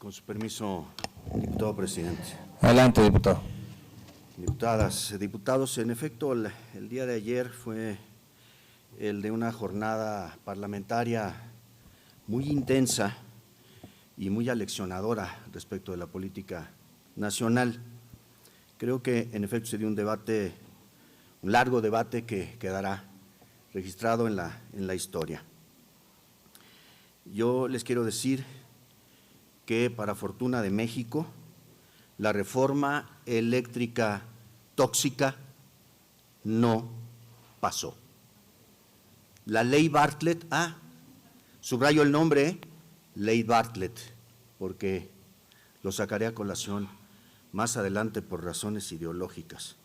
Con su permiso, diputado presidente. Adelante, diputado. Diputadas, diputados, en efecto, el día de ayer fue el de una jornada parlamentaria muy intensa y muy aleccionadora respecto de la política nacional. Creo que, en efecto, se dio un debate, un largo debate que quedará registrado en la historia. Yo les quiero decir que, para fortuna de México, la reforma eléctrica tóxica no pasó. La ley Bartlett, subrayo el nombre, ley Bartlett, porque lo sacaré a colación más adelante por razones ideológicas.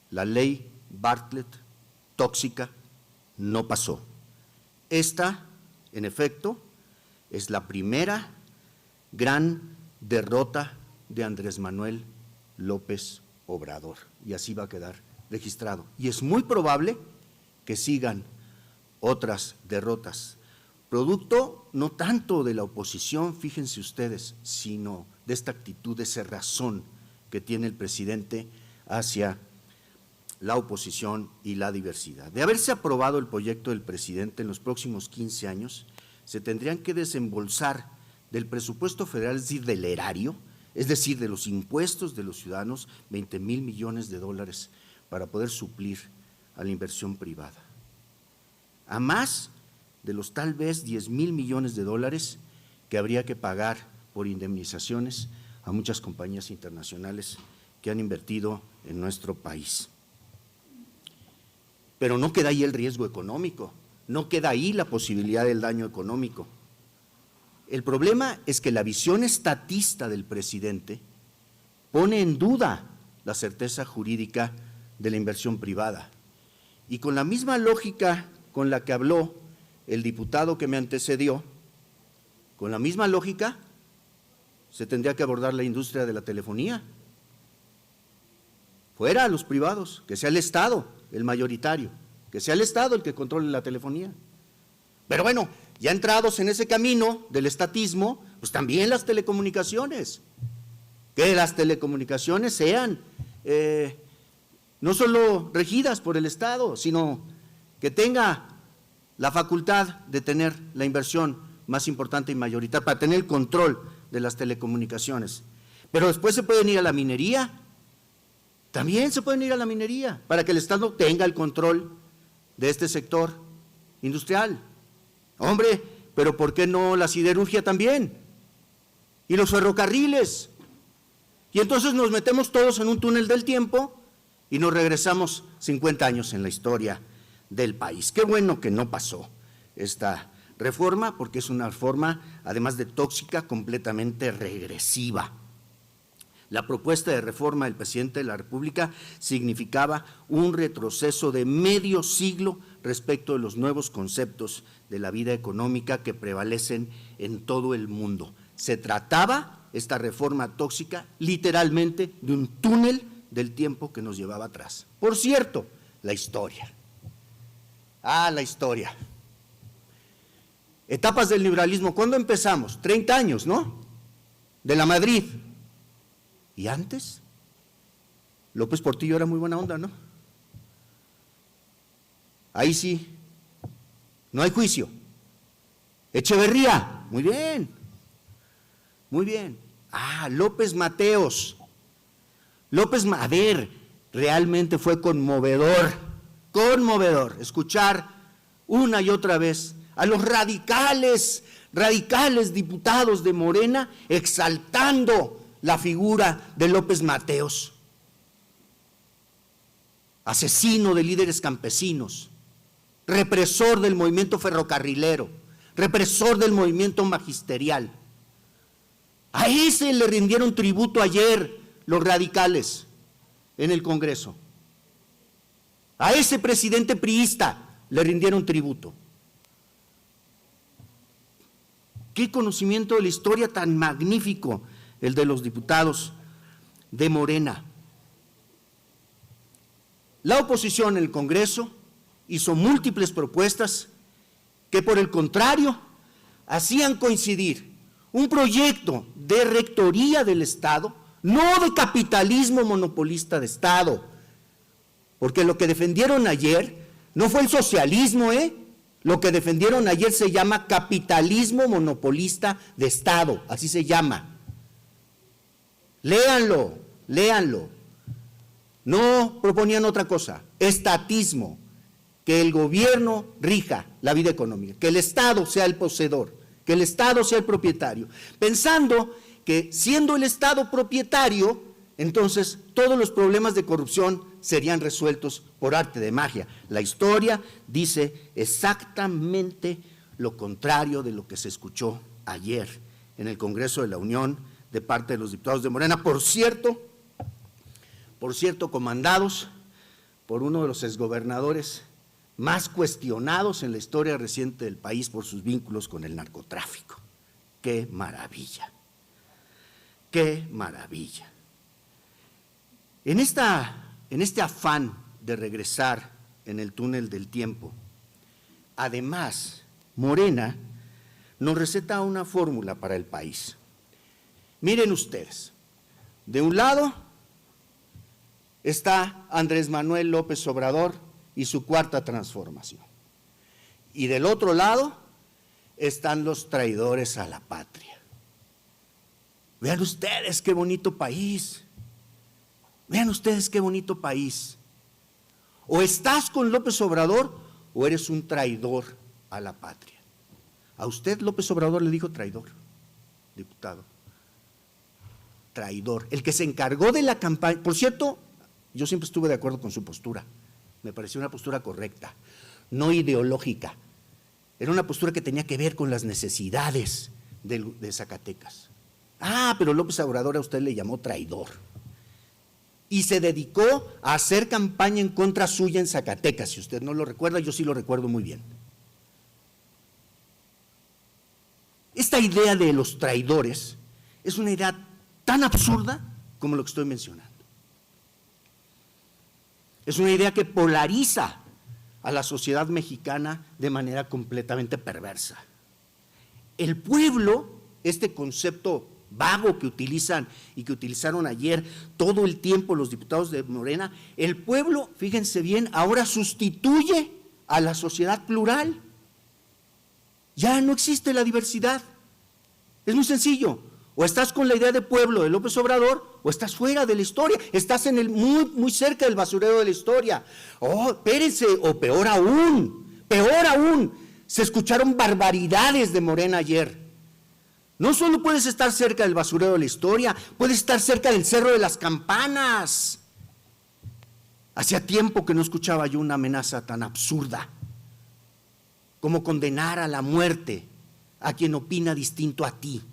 La ley Bartlett tóxica no pasó. Esta, en efecto, es la primera gran derrota de Andrés Manuel López Obrador, y así va a quedar registrado. Y es muy probable que sigan otras derrotas, producto no tanto de la oposición, fíjense ustedes, sino de esta actitud de cerrazón que tiene el presidente hacia la oposición y la diversidad. De haberse aprobado el proyecto del presidente, en los próximos 15 años se tendrían que desembolsar del presupuesto federal, es decir, del erario, es decir, de los impuestos de los ciudadanos, 20,000 millones de dólares para poder suplir a la inversión privada. A más de los tal vez 10,000 millones de dólares que habría que pagar por indemnizaciones a muchas compañías internacionales que han invertido en nuestro país. Pero no queda ahí el riesgo económico, no queda ahí la posibilidad del daño económico. El problema es que la visión estatista del presidente pone en duda la certeza jurídica de la inversión privada. Y con la misma lógica con la que habló el diputado que me antecedió, con la misma lógica se tendría que abordar la industria de la telefonía. Fuera a los privados, que sea el Estado el mayoritario, que sea el Estado el que controle la telefonía. Pero bueno, ya entrados en ese camino del estatismo, pues también las telecomunicaciones, que las telecomunicaciones sean no solo regidas por el Estado, sino que tenga la facultad de tener la inversión más importante y mayoritaria para tener el control de las telecomunicaciones. Pero después se pueden ir a la minería, también se pueden ir a la minería, para que el Estado tenga el control de este sector industrial. Hombre, pero ¿por qué no la siderurgia también? Y los ferrocarriles. Y entonces nos metemos todos en un túnel del tiempo y nos regresamos 50 años en la historia del país. Qué bueno que no pasó esta reforma, porque es una reforma, además de tóxica, completamente regresiva. La propuesta de reforma del presidente de la República significaba un retroceso de medio siglo respecto de los nuevos conceptos de la vida económica que prevalecen en todo el mundo. Se trataba, esta reforma tóxica, literalmente de un túnel del tiempo que nos llevaba atrás. Por cierto, la historia. La historia. Etapas del liberalismo, ¿cuándo empezamos? 30 años, ¿no? De la Madrid. ¿Y antes? López Portillo era muy buena onda, ¿no? Ahí sí, no hay juicio. Echeverría, muy bien, muy bien. López Mateos. A ver, realmente fue conmovedor escuchar una y otra vez a los radicales diputados de Morena exaltando la figura de López Mateos, asesino de líderes campesinos, represor del movimiento ferrocarrilero, represor del movimiento magisterial. A ese le rindieron tributo ayer los radicales en el Congreso. A ese presidente priista le rindieron tributo. Qué conocimiento de la historia tan magnífico el de los diputados de Morena. La oposición en el Congreso hizo múltiples propuestas que, por el contrario, hacían coincidir un proyecto de rectoría del Estado, no de capitalismo monopolista de Estado, porque lo que defendieron ayer no fue el socialismo, lo que defendieron ayer se llama capitalismo monopolista de Estado, así se llama. Léanlo, léanlo. No proponían otra cosa, estatismo, que el gobierno rija la vida económica, que el Estado sea el poseedor, que el Estado sea el propietario, pensando que siendo el Estado propietario, entonces todos los problemas de corrupción serían resueltos por arte de magia. La historia dice exactamente lo contrario de lo que se escuchó ayer en el Congreso de la Unión de parte de los diputados de Morena, por cierto, comandados por uno de los exgobernadores más cuestionados en la historia reciente del país por sus vínculos con el narcotráfico. ¡Qué maravilla! ¡Qué maravilla! En este afán de regresar en el túnel del tiempo, además, Morena nos receta una fórmula para el país. Miren ustedes, de un lado está Andrés Manuel López Obrador y su cuarta transformación. Y del otro lado están los traidores a la patria. Vean ustedes qué bonito país. Vean ustedes qué bonito país. O estás con López Obrador o eres un traidor a la patria. A usted López Obrador le dijo traidor, diputado. Traidor. El que se encargó de la campaña, por cierto, yo siempre estuve de acuerdo con su postura. Me pareció una postura correcta, no ideológica. Era una postura que tenía que ver con las necesidades de Zacatecas. Pero López Obrador a usted le llamó traidor. Y se dedicó a hacer campaña en contra suya en Zacatecas. Si usted no lo recuerda, yo sí lo recuerdo muy bien. Esta idea de los traidores es una idea tan absurda como lo que estoy mencionando. Es una idea que polariza a la sociedad mexicana de manera completamente perversa. El pueblo, este concepto vago que utilizan y que utilizaron ayer todo el tiempo los diputados de Morena, el pueblo, fíjense bien, ahora sustituye a la sociedad plural. Ya no existe la diversidad. Es muy sencillo. O estás con la idea de pueblo de López Obrador o estás fuera de la historia, estás en muy cerca del basurero de la historia. Espérense, o peor aún, se escucharon barbaridades de Morena ayer. No solo puedes estar cerca del basurero de la historia, puedes estar cerca del Cerro de las Campanas. Hacía tiempo que no escuchaba yo una amenaza tan absurda como condenar a la muerte a quien opina distinto a ti.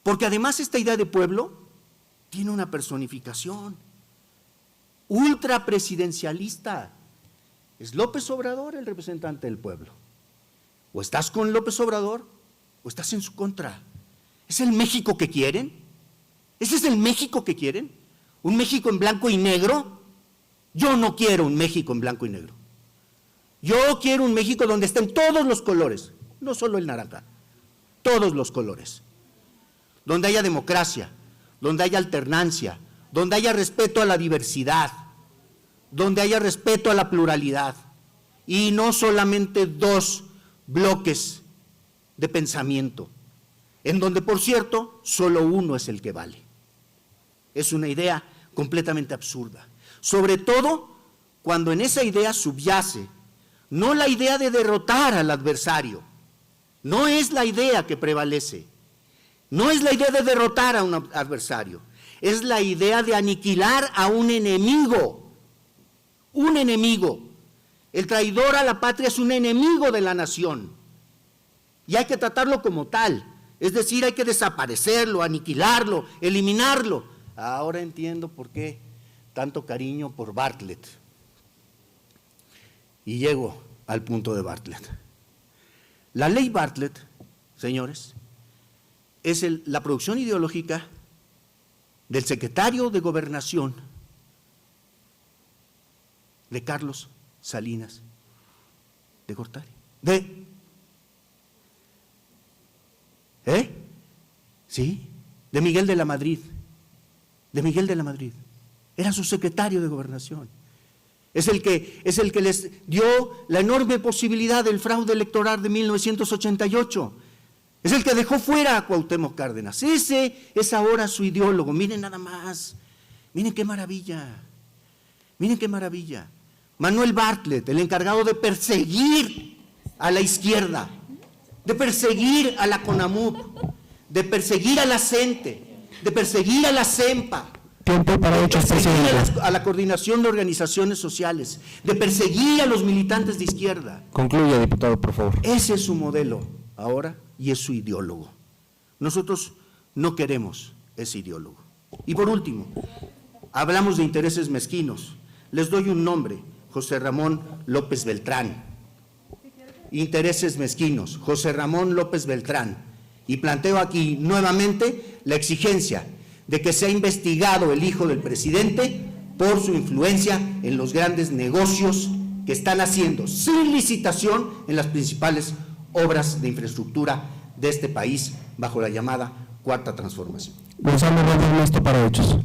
Porque además esta idea de pueblo tiene una personificación ultrapresidencialista. Es López Obrador el representante del pueblo. O estás con López Obrador o estás en su contra. ¿Es el México que quieren? ¿Ese es el México que quieren? ¿Un México en blanco y negro? Yo no quiero un México en blanco y negro. Yo quiero un México donde estén todos los colores, no solo el naranja, todos los colores. Donde haya democracia, donde haya alternancia, donde haya respeto a la diversidad, donde haya respeto a la pluralidad y no solamente dos bloques de pensamiento, en donde, por cierto, solo uno es el que vale. Es una idea completamente absurda, sobre todo cuando en esa idea subyace no la idea de derrotar al adversario, no es la idea que prevalece. No es la idea de derrotar a un adversario, es la idea de aniquilar a un enemigo. Un enemigo. El traidor a la patria es un enemigo de la nación y hay que tratarlo como tal, es decir, hay que desaparecerlo, aniquilarlo, eliminarlo. Ahora entiendo por qué tanto cariño por Bartlett. Y llego al punto de Bartlett. La ley Bartlett, señores, es la producción ideológica del secretario de Gobernación de Carlos Salinas de Gortari. Sí, de Miguel de la Madrid. De Miguel de la Madrid. Era su secretario de Gobernación. Es el que les dio la enorme posibilidad del fraude electoral de 1988. Es el que dejó fuera a Cuauhtémoc Cárdenas. Ese es ahora su ideólogo. Miren nada más. Miren qué maravilla. Miren qué maravilla. Manuel Bartlett, el encargado de perseguir a la izquierda, de perseguir a la CONAMUP, de perseguir a la CENTE, de perseguir a la CEMPA, Tiempo para hechos, presidente. a la Coordinación de Organizaciones Sociales, de perseguir a los militantes de izquierda. Concluya, diputado, por favor. Ese es su modelo ahora y es su ideólogo. Nosotros no queremos ese ideólogo. Y por último, hablamos de intereses mezquinos. Les doy un nombre, José Ramón López Beltrán. Intereses mezquinos, José Ramón López Beltrán. Y planteo aquí nuevamente la exigencia de que sea investigado el hijo del presidente por su influencia en los grandes negocios que están haciendo sin licitación en las principales obras de infraestructura de este país bajo la llamada Cuarta Transformación. Gonzalo Rodríguez, para hechos.